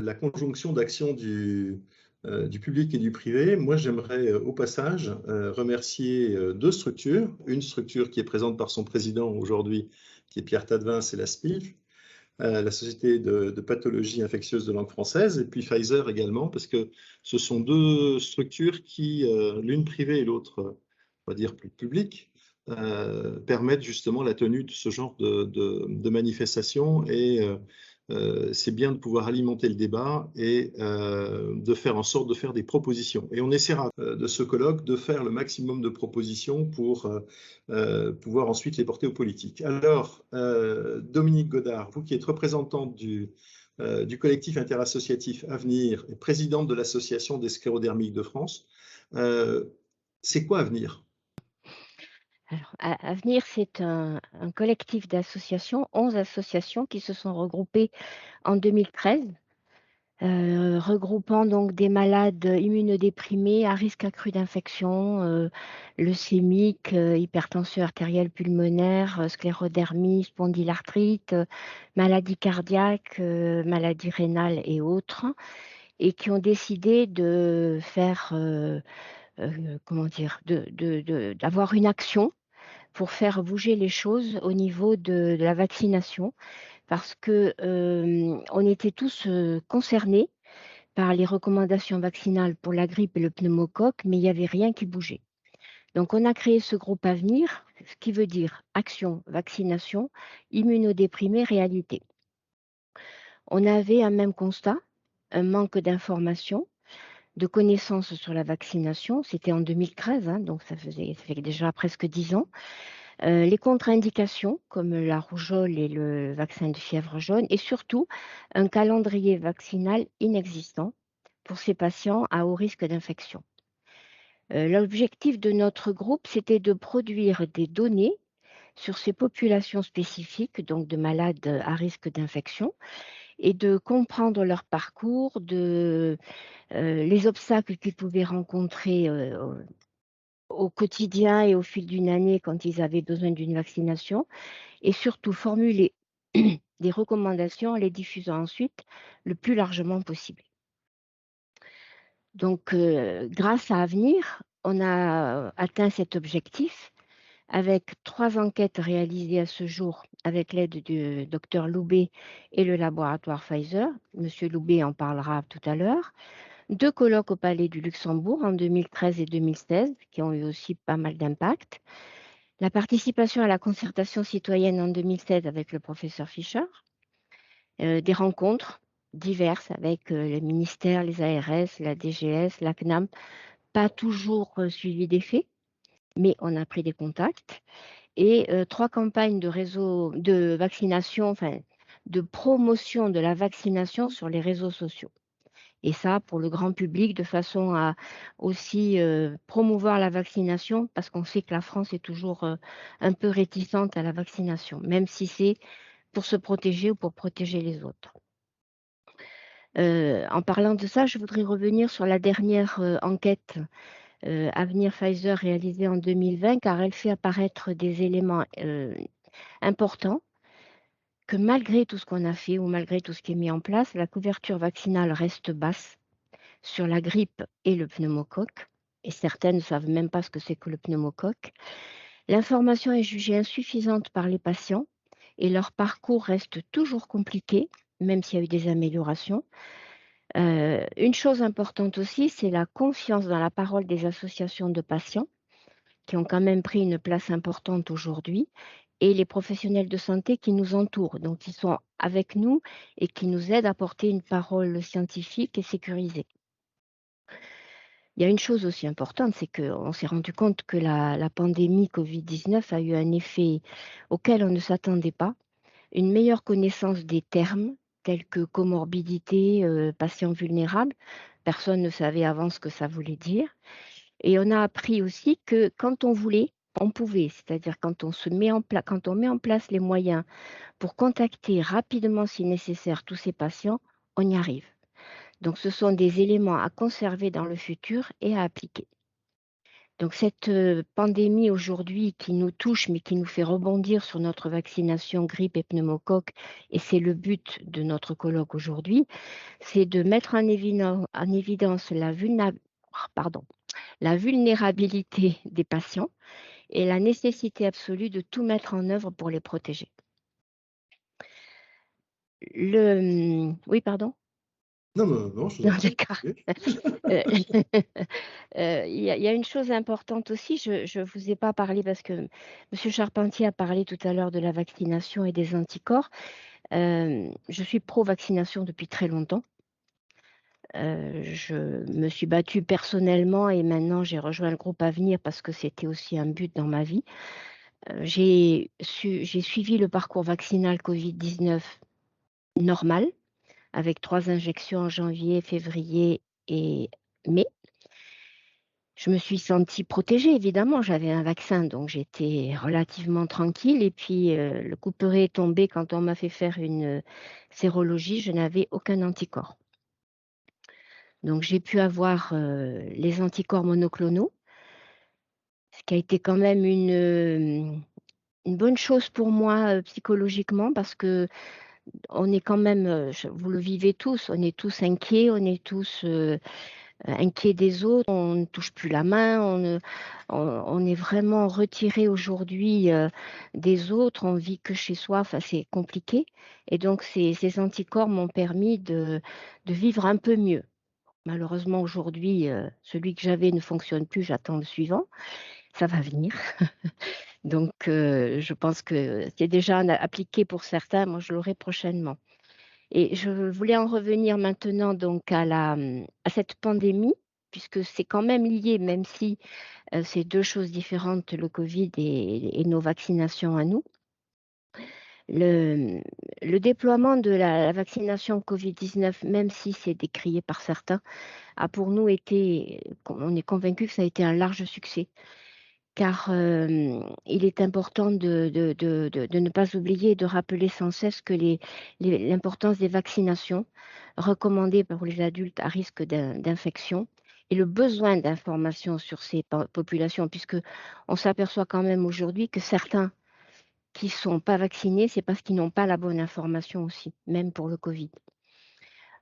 la conjonction d'actions du public et du privé, moi j'aimerais au passage remercier deux structures. Une structure qui est présente par son président aujourd'hui, qui est Pierre Tadevin, c'est la SPIF, la Société de pathologie infectieuse de langue française, et puis Pfizer également, parce que ce sont deux structures qui, l'une privée et l'autre, on va dire, plus publique, permettent justement la tenue de ce genre de manifestations. Et c'est bien de pouvoir alimenter le débat et de faire en sorte de faire des propositions. Et on essaiera de ce colloque de faire le maximum de propositions pour pouvoir ensuite les porter aux politiques. Alors, Dominique Godard, vous qui êtes représentante du collectif interassociatif Avenir et présidente de l'association des sclérodermiques de France, c'est quoi Avenir? Alors, Avenir, c'est un collectif d'associations, 11 associations qui se sont regroupées en 2013, regroupant donc des malades immunodéprimés à risque accru d'infection, leucémiques, hypertension artérielle pulmonaire, sclérodermie, spondylarthrite, maladies cardiaques, maladies rénales et autres, et qui ont décidé de faire, comment dire, d'avoir une action pour faire bouger les choses au niveau de la vaccination parce que, on était tous, concernés par les recommandations vaccinales pour la grippe et le pneumocoque, mais il y avait rien qui bougeait. Donc on a créé ce groupe Avenir, ce qui veut dire action, vaccination, immunodéprimés, réalité. On avait un même constat, un manque d'information, de connaissances sur la vaccination. C'était en 2013, hein, donc ça fait déjà presque 10 ans. Les contre-indications comme la rougeole et le vaccin de fièvre jaune et surtout un calendrier vaccinal inexistant pour ces patients à haut risque d'infection. L'objectif de notre groupe, c'était de produire des données sur ces populations spécifiques, donc de malades à risque d'infection, et de comprendre leur parcours, les obstacles qu'ils pouvaient rencontrer au quotidien et au fil d'une année quand ils avaient besoin d'une vaccination, et surtout formuler des recommandations en les diffusant ensuite le plus largement possible. Donc, grâce à Avenir, on a atteint cet objectif avec 3 enquêtes réalisées à ce jour avec l'aide du docteur Loubet et le laboratoire Pfizer. Monsieur Loubet en parlera tout à l'heure. 2 colloques au Palais du Luxembourg en 2013 et 2016 qui ont eu aussi pas mal d'impact. La participation à la concertation citoyenne en 2016 avec le professeur Fischer. Des rencontres diverses avec, les ministères, les ARS, la DGS, la CNAM, pas toujours, suivies d'effet, mais on a pris des contacts et 3 campagnes de vaccination, enfin de promotion de la vaccination sur les réseaux sociaux et ça pour le grand public de façon à aussi, promouvoir la vaccination parce qu'on sait que la France est toujours, un peu réticente à la vaccination, même si c'est pour se protéger ou pour protéger les autres. En parlant de ça, je voudrais revenir sur la dernière, enquête, Avenir Pfizer réalisée en 2020 car elle fait apparaître des éléments, importants, que malgré tout ce qu'on a fait ou malgré tout ce qui est mis en place, la couverture vaccinale reste basse sur la grippe et le pneumocoque et certaines ne savent même pas ce que c'est que le pneumocoque. L'information est jugée insuffisante par les patients et leur parcours reste toujours compliqué, même s'il y a eu des améliorations. Une chose importante aussi, c'est la confiance dans la parole des associations de patients, qui ont quand même pris une place importante aujourd'hui et les professionnels de santé qui nous entourent, donc qui sont avec nous et qui nous aident à porter une parole scientifique et sécurisée. Il y a une chose aussi importante, c'est qu'on s'est rendu compte que la pandémie Covid-19 a eu un effet auquel on ne s'attendait pas, une meilleure connaissance des termes tels que comorbidité, patient vulnérable. Personne ne savait avant ce que ça voulait dire et on a appris aussi que quand on voulait, on pouvait. C'est-à-dire quand on met en place les moyens pour contacter rapidement si nécessaire tous ces patients, on y arrive. Donc ce sont des éléments à conserver dans le futur et à appliquer. Donc cette pandémie aujourd'hui qui nous touche, mais qui nous fait rebondir sur notre vaccination grippe et pneumocoque, et c'est le but de notre colloque aujourd'hui, c'est de mettre en évidence la vulnérabilité des patients et la nécessité absolue de tout mettre en œuvre pour les protéger. Oui, pardon? Non, non, non, je vous Non, en prie. d'accord. Oui. Heu, il y a une chose importante aussi, je vous ai pas parlé parce que monsieur Charpentier a parlé tout à l'heure de la vaccination et des anticorps. Je suis pro-vaccination depuis très longtemps. Je me suis battue personnellement et maintenant j'ai rejoint le groupe Avenir parce que c'était aussi un but dans ma vie. J'ai suivi le parcours vaccinal Covid-19 normal, avec 3 injections en janvier, février et mai. Je me suis sentie protégée évidemment, j'avais un vaccin donc j'étais relativement tranquille et puis, le couperet est tombé quand on m'a fait faire une, sérologie, je n'avais aucun anticorps. Donc j'ai pu avoir, les anticorps monoclonaux, ce qui a été quand même une bonne chose pour moi, psychologiquement parce qu'on est quand même, vous le vivez tous, on est tous inquiets, on est tous, inquiets des autres, on ne touche plus la main, on est vraiment retiré aujourd'hui, des autres, on vit que chez soi, enfin c'est compliqué et donc ces anticorps m'ont permis de vivre un peu mieux. Malheureusement aujourd'hui, celui que j'avais ne fonctionne plus, j'attends le suivant, ça va venir. Donc je pense que c'est déjà appliqué pour certains, moi je l'aurai prochainement. Et je voulais en revenir maintenant donc à cette pandémie, puisque c'est quand même lié, même si, c'est 2 choses différentes, le covid et nos vaccinations à nous. Le, le déploiement de la vaccination Covid-19, même si c'est décrié par certains, a pour nous été on est convaincus que ça a été un large succès. Car, il est important de ne pas oublier et de rappeler sans cesse que l'importance des vaccinations recommandées pour les adultes à risque d'infection et le besoin d'information sur ces populations, puisque on s'aperçoit quand même aujourd'hui que certains qui sont pas vaccinés, c'est parce qu'ils n'ont pas la bonne information aussi, même pour le covid.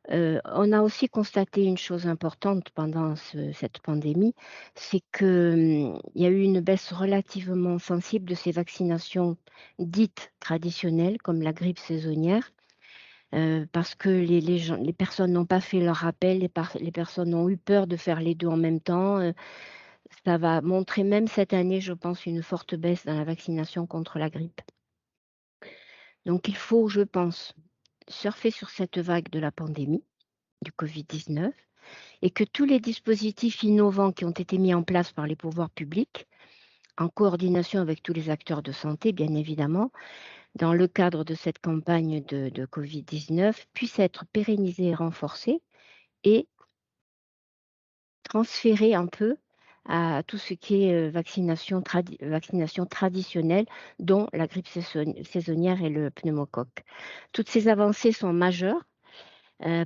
On a aussi constaté une chose importante pendant cette pandémie, c'est que, il y a eu une baisse relativement sensible de ces vaccinations dites traditionnelles, comme la grippe saisonnière, parce que les personnes n'ont pas fait leur rappel, les personnes ont eu peur de faire les 2 en même temps, ça va montrer même cette année, je pense, une forte baisse dans la vaccination contre la grippe. Donc il faut, je pense, surfer sur cette vague de la pandémie, du Covid-19 et que tous les dispositifs innovants qui ont été mis en place par les pouvoirs publics, en coordination avec tous les acteurs de santé, bien évidemment, dans le cadre de cette campagne de Covid-19, puissent être pérennisés et renforcés et transférés un peu à tout ce qui est vaccination traditionnelle, dont la grippe saisonnière et le pneumocoque. Toutes ces avancées sont majeures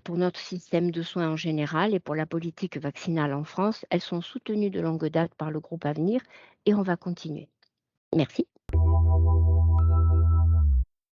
pour notre système de soins en général et pour la politique vaccinale en France. Elles sont soutenues de longue date par le groupe Avenir et on va continuer. Merci.